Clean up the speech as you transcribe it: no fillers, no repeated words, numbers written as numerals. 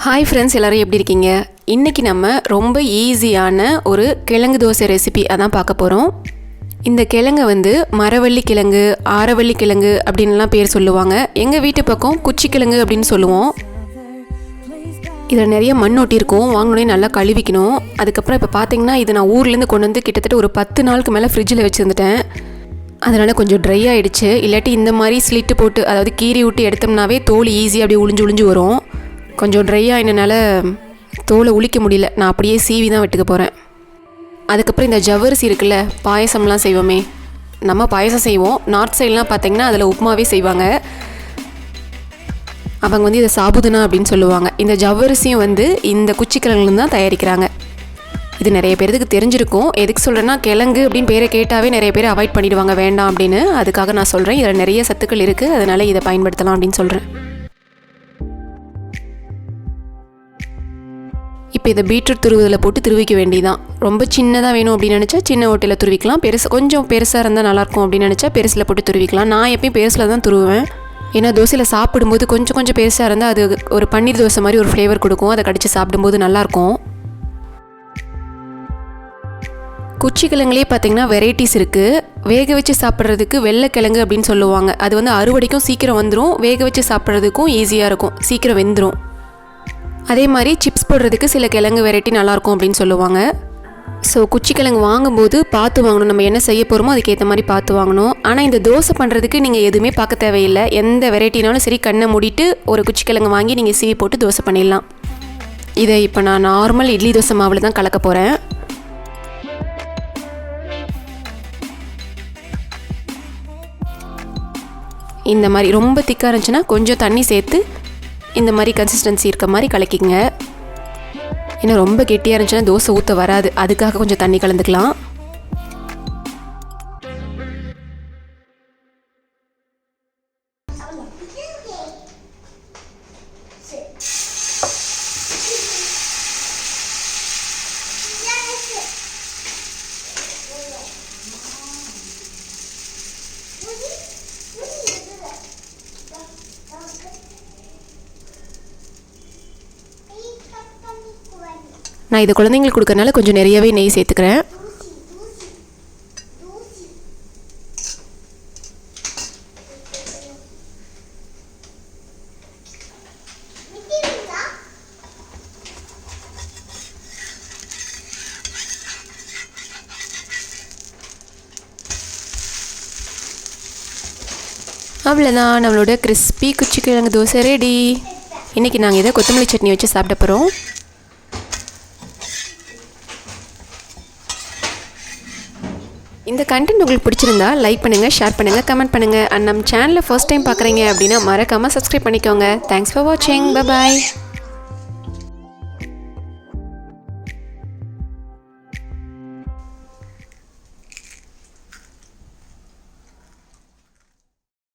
Hi friends, எல்லோரும் எப்படி இருக்கீங்க? இன்றைக்கி நம்ம ரொம்ப ஈஸியான ஒரு கிழங்கு தோசை ரெசிபி அதான் பார்க்க போகிறோம். இந்த கிழங்கை மரவள்ளி கிழங்கு, ஆரவள்ளி கிழங்கு அப்படின்லாம் பேர் சொல்லுவாங்க. எங்கள் வீட்டு பக்கம் குச்சி கிழங்கு அப்படின்னு சொல்லுவோம். இதில் நிறைய மண் ஒட்டியிருக்கும், வாங்கினோடனே நல்லா கழுவிக்கணும். அதுக்கப்புறம் இப்போ பார்த்தீங்கன்னா இது நான் ஊர்லேருந்து கொண்டு வந்து கிட்டத்தட்ட ஒரு 10 நாளுக்கு மேலே ஃப்ரிட்ஜில் வச்சுருந்துட்டேன். அதனால் கொஞ்சம் ட்ரை ஆகிடுச்சு. இல்லாட்டி இந்த மாதிரி ஸ்லிட்டு போட்டு, அதாவது கீறி விட்டு எடுத்தோம்னாவே தோல் ஈஸியாக அப்படியே உளிஞ்சு வரும். கொஞ்சம் ட்ரை ஆகினால தோலை உளிக்க முடியல. நான் அப்படியே சீவி தான் வெட்டுக்க போகிறேன். அதுக்கப்புறம் இந்த ஜவ்வரிசி இருக்குல்ல, பாயசம்லாம் செய்வோமே, நம்ம பாயசம் செய்வோம். நார்த் சைட்லாம் பார்த்திங்கன்னா அதில் உப்புமாவே செய்வாங்க. அவங்க இதை சாபுதுனா அப்படின்னு சொல்லுவாங்க. இந்த ஜவ்வரிசியும் இந்த குச்சிக்கிழங்குலேருந்து தான் தயாரிக்கிறாங்க. இது நிறைய பேருக்கு தெரிஞ்சிருக்கும். எதுக்கு சொல்கிறேன்னா, கிழங்கு அப்படின்னு பேரை கேட்டாவே நிறைய பேர் அவாய்ட் பண்ணிவிடுவாங்க, வேண்டாம் அப்படின்னு. அதுக்காக நான் சொல்கிறேன். இதில் நிறைய சத்துக்கள் இருக்குது, அதனால் இதை பயன்படுத்தலாம் அப்படின்னு சொல்கிறேன். இப்போ இதை பீட்ரூட் துருவதில் போட்டு துருவிக்க வேண்டியதான். ரொம்ப சின்னதாக வேணும் அப்படின்னு நினச்சா சின்ன ஓட்டையில் துருவிக்கலாம். கொஞ்சம் பெருசாக இருந்தால் நல்லாயிருக்கும் அப்படின்னு நினச்சா பெருசில் போட்டு துருவிக்கலாம். நான் எப்பயும் பெருசில் தான் துருவேன். ஏன்னா தோசையில் சாப்பிடும்போது கொஞ்சம் பெருசாக இருந்தால் அது ஒரு பன்னீர் தோசை மாதிரி ஒரு ஃப்ளேவர் கொடுக்கும். அதை கடிச்சு சாப்பிடும்போது நல்லாயிருக்கும். குச்சிக்கிழங்குலேயே பார்த்திங்கன்னா வெரைட்டிஸ் இருக்குது. வேக வச்சு சாப்பிட்றதுக்கு வெள்ளைக்கிழங்கு அப்படின்னு சொல்லுவாங்க. அது அறுவடைக்கும் சீக்கிரம் வந்துடும், வேக வச்சு சாப்பிட்றதுக்கும் ஈஸியாக இருக்கும், சீக்கிரம் வெந்துடும். அதே மாதிரி சிப்ஸ் போடுறதுக்கு சில கிழங்கு வெரைட்டி நல்லாயிருக்கும் அப்படின்னு சொல்லுவாங்க. ஸோ குச்சிக்கிழங்கு வாங்கும்போது பார்த்து வாங்கணும். நம்ம என்ன செய்ய போகிறோமோ அதுக்கேற்ற மாதிரி பார்த்து வாங்கணும். ஆனால் இந்த தோசை பண்ணுறதுக்கு நீங்கள் எதுவுமே பார்க்க தேவையில்லை. எந்த வெரைட்டினாலும் சரி, கண்ணை மூடிட்டு ஒரு குச்சிக்கிழங்கு வாங்கி நீங்கள் சீவி போட்டு தோசை பண்ணிடலாம். இதை இப்போ நான் நார்மல் இட்லி தோசை மாவில் தான் கலக்க போகிறேன். இந்த மாதிரி ரொம்ப திக்காக இருந்துச்சுன்னா கொஞ்சம் தண்ணி சேர்த்து இந்த மாதிரி கன்சிஸ்டன்சி இருக்க மாதிரி கலக்கிங்க. ஏன்னா ரொம்ப கெட்டியாக இருந்துச்சுன்னா தோசை ஊற்ற வராது. அதுக்காக கொஞ்சம் தண்ணி கலந்துக்கலாம். நான் இது குழந்தைங்களுக்கு கொடுக்கறனால கொஞ்சம் நிறையவே நெய் சேர்த்துக்கிறேன். அவ்வளோதான், நம்மளோட கிறிஸ்பி குச்சிக்கிழங்கு தோசை ரெடி. இன்றைக்கி நாங்கள் இதை கொத்தமல்லி சட்னி வச்சு சாப்பிட போகிறோம். இந்த கண்டென்ட் உங்களுக்கு பிடிச்சிருந்தா லைக் பண்ணுங்கள், ஷேர் பண்ணுங்கள், கமெண்ட் பண்ணுங்கள். அண்ட் நம்ம சேனலை ஃபர்ஸ்ட் டைம் பார்க்குறீங்க அப்படின்னா மறக்காமல் சப்ஸ்கிரைப் பண்ணிக்கோங்க. தேங்க்ஸ் ஃபார் வாட்சிங். Bye bye.